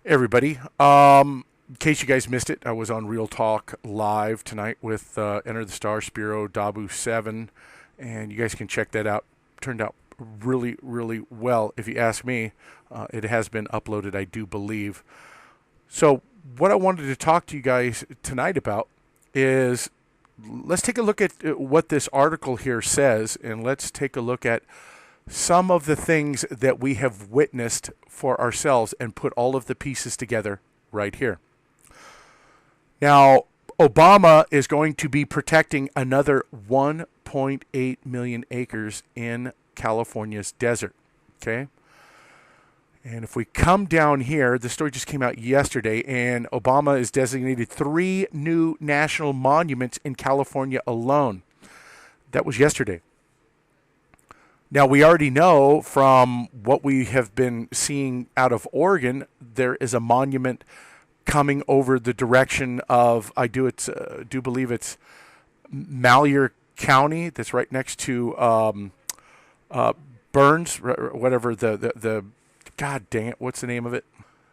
Everybody. In case you guys missed it, I was on Real Talk Live tonight with Enter the Star Spiro Dabu 7, and you guys can check that out. Turned out really, really well, if you ask me. It has been uploaded, I do believe. So, what I wanted to talk to you guys tonight about is let's take a look at what this article here says, and let's take a look at some of the things that we have witnessed for ourselves and put all of the pieces together right here. Now, Obama is going to be protecting another 1.8 million acres in California's desert. Okay? And if we come down here, the story just came out yesterday, and Obama has designated 3 new national monuments in California alone. That was yesterday. Now, we already know from what we have been seeing out of Oregon, there is a monument coming over the direction of, do believe it's Malheur County, that's right next to Burns, whatever the God dang it, what's the name of it?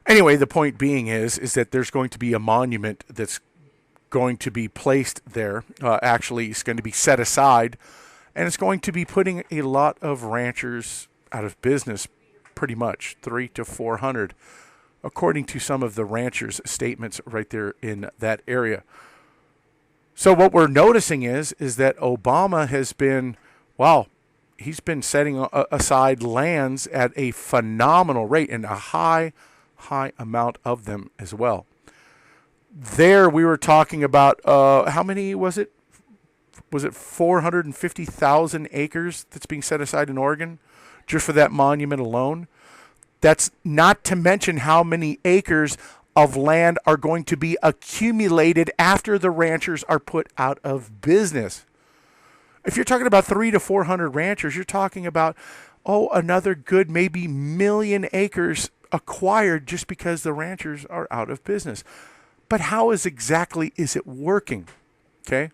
Anyway, the point being is that there's going to be a monument that's going to be placed there. Actually, it's going to be set aside, and it's going to be putting a lot of ranchers out of business, pretty much 300 to 400, according to some of the ranchers' statements right there in that area. So what we're noticing is that Obama has been, wow, he's been setting aside lands at a phenomenal rate and a high amount of them as well. There we were talking about, how many was it? Was it 450,000 acres that's being set aside in Oregon just for that monument alone? That's not to mention how many acres of land are going to be accumulated after the ranchers are put out of business. If you're talking about 300 to 400 ranchers, you're talking about, another good maybe million acres acquired just because the ranchers are out of business. But how exactly is it working? Okay.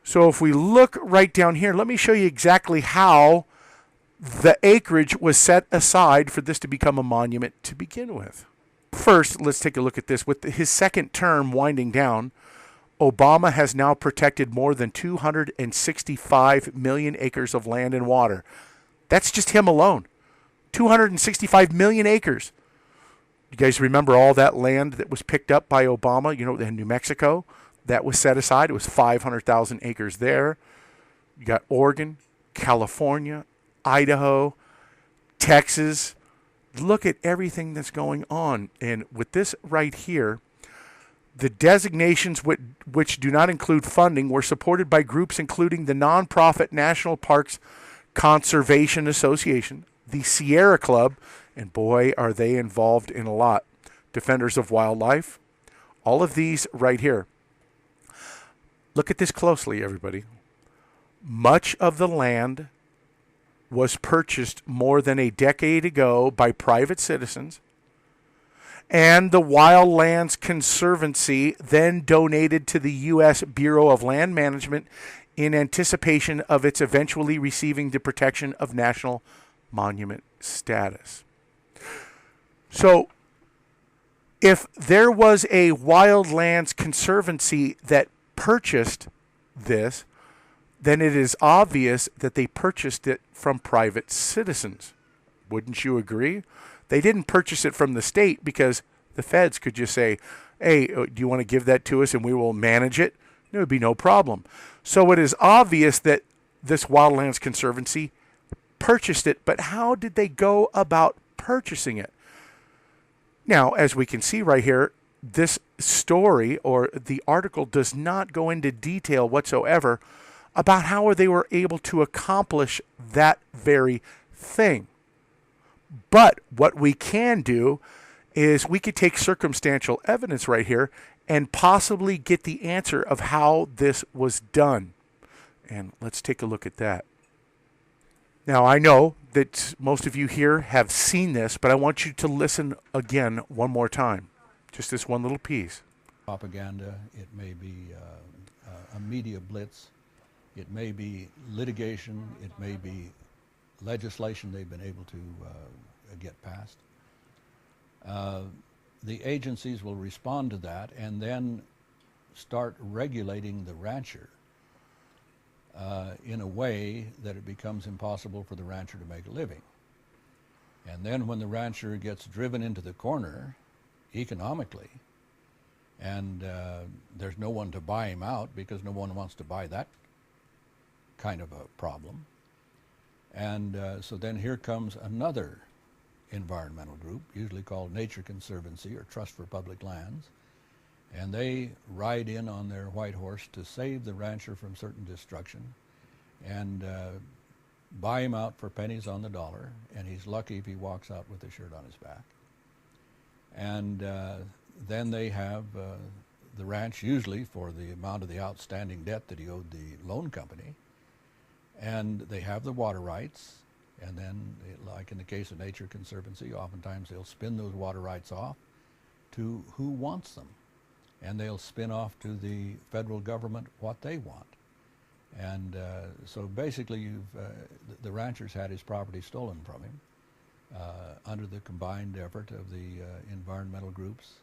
So if we look right down here, let me show you exactly how the acreage was set aside for this to become a monument to begin with. First, let's take a look at this. With his second term winding down, Obama has now protected more than 265 million acres of land and water. That's just him alone. 265 million acres. You guys remember all that land that was picked up by Obama, in New Mexico? That was set aside. It was 500,000 acres there. You got Oregon, California, Idaho, Texas. Look at everything that's going on. And with this right here, the designations which do not include funding were supported by groups including the nonprofit National Parks Conservation Association, the Sierra Club, and boy, are they involved in a lot. Defenders of Wildlife. All of these right here. Look at this closely, everybody. Much of the land was purchased more than a decade ago by private citizens, and the Wildlands Conservancy then donated to the U.S. Bureau of Land Management in anticipation of its eventually receiving the protection of national monument status. So, if there was a Wildlands Conservancy that purchased this, then it is obvious that they purchased it from private citizens. Wouldn't you agree? They didn't purchase it from the state because the feds could just say, hey, do you want to give that to us and we will manage it? There would be no problem. So it is obvious that this Wildlands Conservancy purchased it, but how did they go about purchasing it? Now, as we can see right here, this story or the article does not go into detail whatsoever about how they were able to accomplish that very thing. But what we can do is we could take circumstantial evidence right here and possibly get the answer of how this was done. And let's take a look at that. Now, I know that most of you here have seen this, but I want you to listen again one more time. Just this one little piece. Propaganda, it may be a media blitz, it may be litigation, it may be legislation they've been able to get passed. the agencies will respond to that and then start regulating the rancher in a way that it becomes impossible for the rancher to make a living. And then when the rancher gets driven into the corner economically, and there's no one to buy him out because no one wants to buy that kind of a problem. And so then here comes another environmental group, usually called Nature Conservancy or Trust for Public Lands, and they ride in on their white horse to save the rancher from certain destruction and buy him out for pennies on the dollar, and he's lucky if he walks out with a shirt on his back. And then they have the ranch usually for the amount of the outstanding debt that he owed the loan company, and they have the water rights, and then, like in the case of Nature Conservancy, oftentimes they'll spin those water rights off to who wants them, and they'll spin off to the federal government what they want. And so basically the rancher's had his property stolen from him under the combined effort of the environmental groups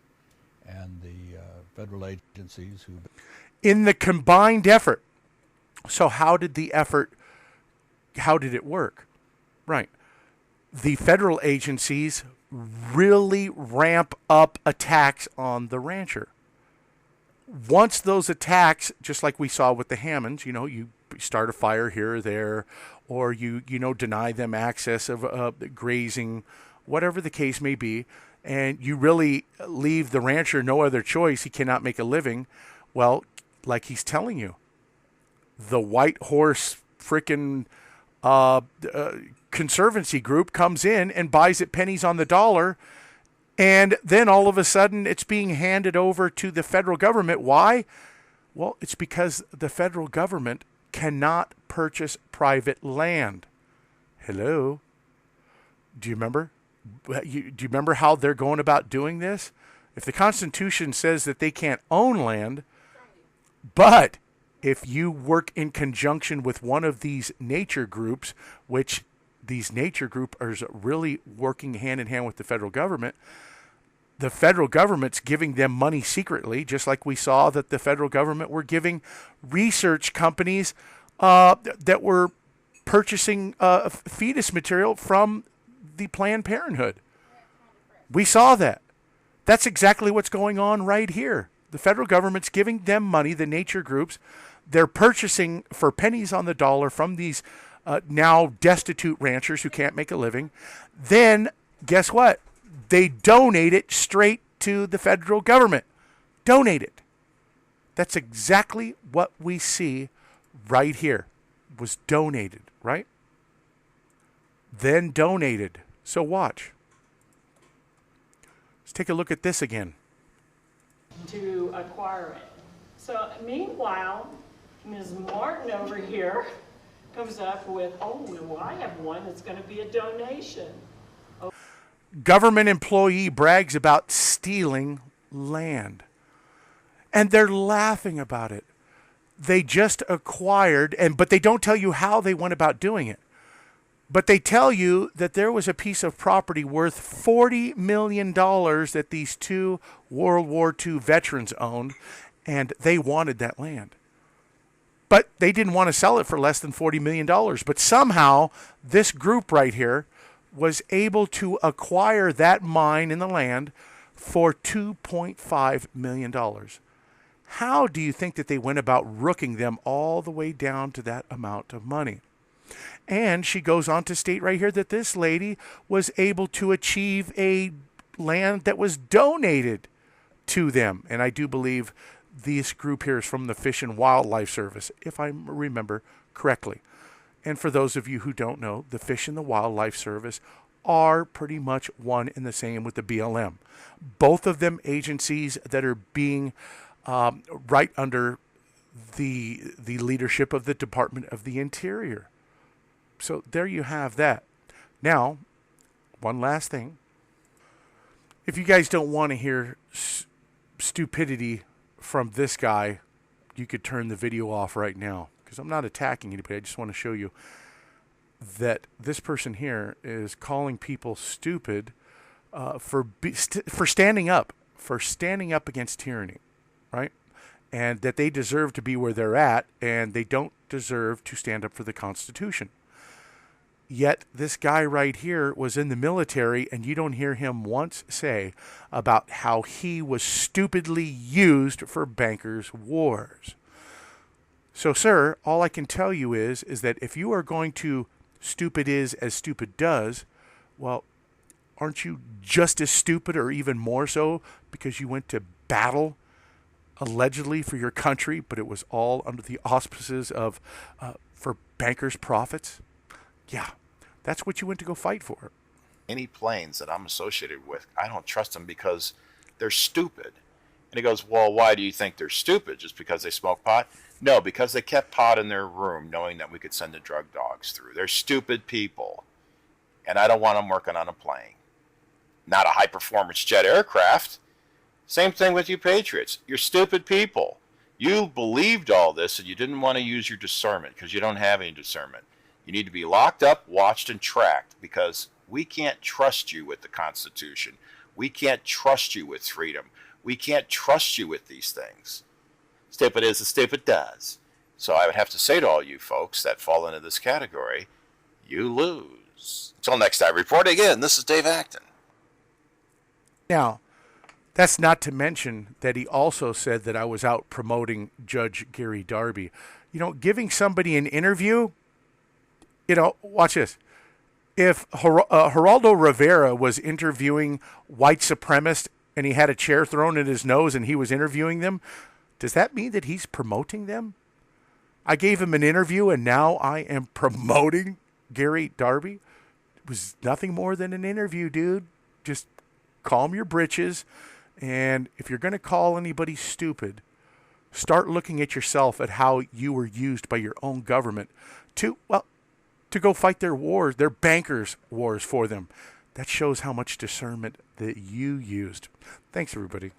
and the federal agencies who... In the combined effort. So how did it work? Right. The federal agencies really ramp up attacks on the rancher. Once those attacks, just like we saw with the Hammonds, you start a fire here or there, or you deny them access of grazing, whatever the case may be, and you really leave the rancher no other choice. He cannot make a living. Well, like he's telling you, the White Horse frickin' conservancy group comes in and buys it pennies on the dollar, and then all of a sudden it's being handed over to the federal government. Why? Well, it's because the federal government cannot purchase private land. Hello? Do you remember? Do you remember how they're going about doing this? If the Constitution says that they can't own land, but if you work in conjunction with one of these nature groups, which these nature groups are really working hand in hand with the federal government government's giving them money secretly, just like we saw that the federal government were giving research companies that were purchasing fetus material from the Planned Parenthood. We saw that. That's exactly what's going on right here. The federal government's giving them money, the nature groups. They're purchasing for pennies on the dollar from these now destitute ranchers who can't make a living. Then, guess what? They donate it straight to the federal government. Donate it. That's exactly what we see right here. It was donated, right? Then donated. So watch. Let's take a look at this again. To acquire it. So meanwhile, Ms. Martin over here comes up with, oh, well, I have one that's going to be a donation. Government employee brags about stealing land. And they're laughing about it. They just acquired, but they don't tell you how they went about doing it. But they tell you that there was a piece of property worth $40 million that these two World War II veterans owned, and they wanted that land. But they didn't want to sell it for less than $40 million. But somehow, this group right here was able to acquire that mine in the land for $2.5 million. How do you think that they went about rooking them all the way down to that amount of money? And she goes on to state right here that this lady was able to achieve a land that was donated to them. And I do believe this group here is from the Fish and Wildlife Service, if I remember correctly. And for those of you who don't know, the Fish and the Wildlife Service are pretty much one and the same with the BLM. Both of them agencies that are being right under the leadership of the Department of the Interior. So there you have that. Now, one last thing. If you guys don't want to hear stupidity from this guy, you could turn the video off right now, because I'm not attacking anybody. I just want to show you that this person here is calling people stupid for standing up against tyranny, right? And that they deserve to be where they're at, and they don't deserve to stand up for the Constitution. Yet this guy right here was in the military, and you don't hear him once say about how he was stupidly used for bankers' wars. So, sir, all I can tell you is that if you are going to stupid is as stupid does, well, aren't you just as stupid, or even more so, because you went to battle allegedly for your country, but it was all under the auspices of for bankers' profits? Yeah, that's what you went to go fight for. Any planes that I'm associated with, I don't trust them because they're stupid. And he goes, well, why do you think they're stupid? Just because they smoke pot? No, because they kept pot in their room knowing that we could send the drug dogs through. They're stupid people. And I don't want them working on a plane. Not a high-performance jet aircraft. Same thing with you patriots. You're stupid people. You believed all this and you didn't want to use your discernment because you don't have any discernment. You need to be locked up, watched, and tracked because we can't trust you with the Constitution. We can't trust you with freedom. We can't trust you with these things. Stupid is as stupid does. So I would have to say to all you folks that fall into this category, you lose. Until next time, reporting in, this is Dave Acton. Now, that's not to mention that he also said that I was out promoting Judge Gary Darby. You know, giving somebody an interview, you know, watch this. If Geraldo Rivera was interviewing white supremacists and he had a chair thrown in his nose and he was interviewing them, does that mean that he's promoting them? I gave him an interview and now I am promoting Gary Darby? It was nothing more than an interview, dude. Just calm your britches. And if you're going to call anybody stupid, start looking at yourself at how you were used by your own government to go fight their wars, their bankers' wars for them. That shows how much discernment that you used. Thanks, everybody.